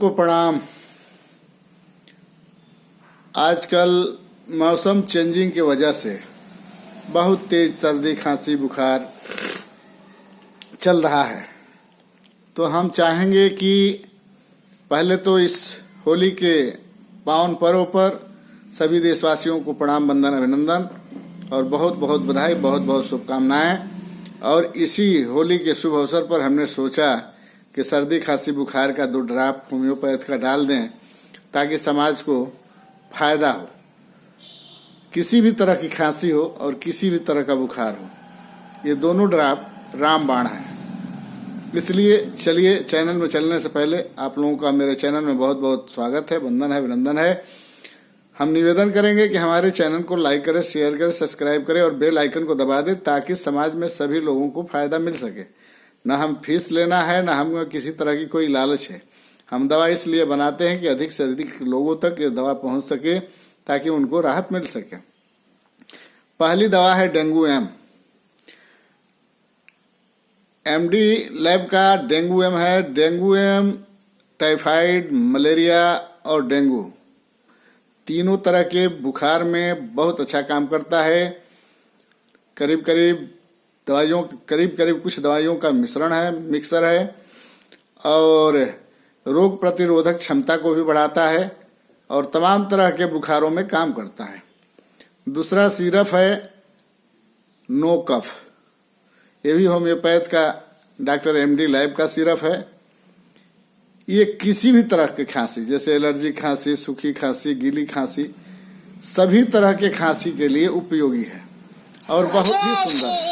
सबको प्रणाम। आजकल मौसम चेंजिंग की वजह से बहुत तेज सर्दी खांसी बुखार चल रहा है, तो हम चाहेंगे कि पहले तो इस होली के पावन पर्व पर सभी देशवासियों को प्रणाम वंदन अभिनंदन और बहुत बहुत बधाई, बहुत बहुत शुभकामनाएं। और इसी होली के शुभ अवसर पर हमने सोचा कि सर्दी खांसी बुखार का 2 ड्राप होम्योपैथ का डाल दें ताकि समाज को फायदा हो। किसी भी तरह की खांसी हो और किसी भी तरह का बुखार हो, ये दोनों ड्राप रामबाण है। इसलिए चलिए, चैनल में चलने से पहले आप लोगों का मेरे चैनल में बहुत बहुत स्वागत है, वंदन है, अभिनंदन है। हम निवेदन करेंगे कि हमारे चैनल को लाइक करें, शेयर करें, सब्सक्राइब करें और बेल आइकन को दबा दें ताकि समाज में सभी लोगों को फायदा मिल सके। न हम फीस लेना है, न हम किसी तरह की कोई लालच है। हम दवा इसलिए बनाते हैं कि अधिक से अधिक लोगों तक ये दवा पहुंच सके ताकि उनको राहत मिल सके। पहली दवा है डेंगू एम। एमडी लैब का डेंगू एम है। डेंगू एम टाइफाइड, मलेरिया और डेंगू तीनों तरह के बुखार में बहुत अच्छा काम करता है। करीब करीब कुछ दवाइयों का मिश्रण है, मिक्सर है, और रोग प्रतिरोधक क्षमता को भी बढ़ाता है और तमाम तरह के बुखारों में काम करता है। दूसरा सिरप है नो कफ। ये भी होम्योपैथ का डॉक्टर एमडी लैब का सिरप है। ये किसी भी तरह के खांसी, जैसे एलर्जी खांसी, सूखी खांसी, गीली खांसी, सभी तरह के खांसी के लिए उपयोगी है और बहुत ही सुंदर है।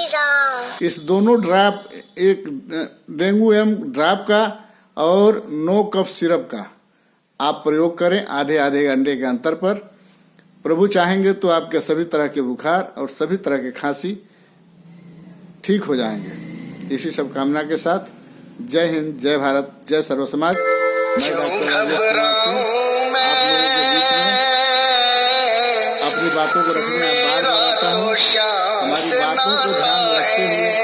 इस दोनों ड्राप, एक डेंगू एम ड्राप का और नो कफ सिरप का आप प्रयोग करें आधे आधे घंटे के अंतर पर। प्रभु चाहेंगे तो आपके सभी तरह के बुखार और सभी तरह के खांसी ठीक हो जाएंगे। इसी सब कामना के साथ जय हिंद, जय भारत, जय सर्व समाज। मैं डॉक्टर राजेश कुमार अपनी बातों को रखने बार बार आता हूँ। हमारी बातों को ध्यान रखते हुए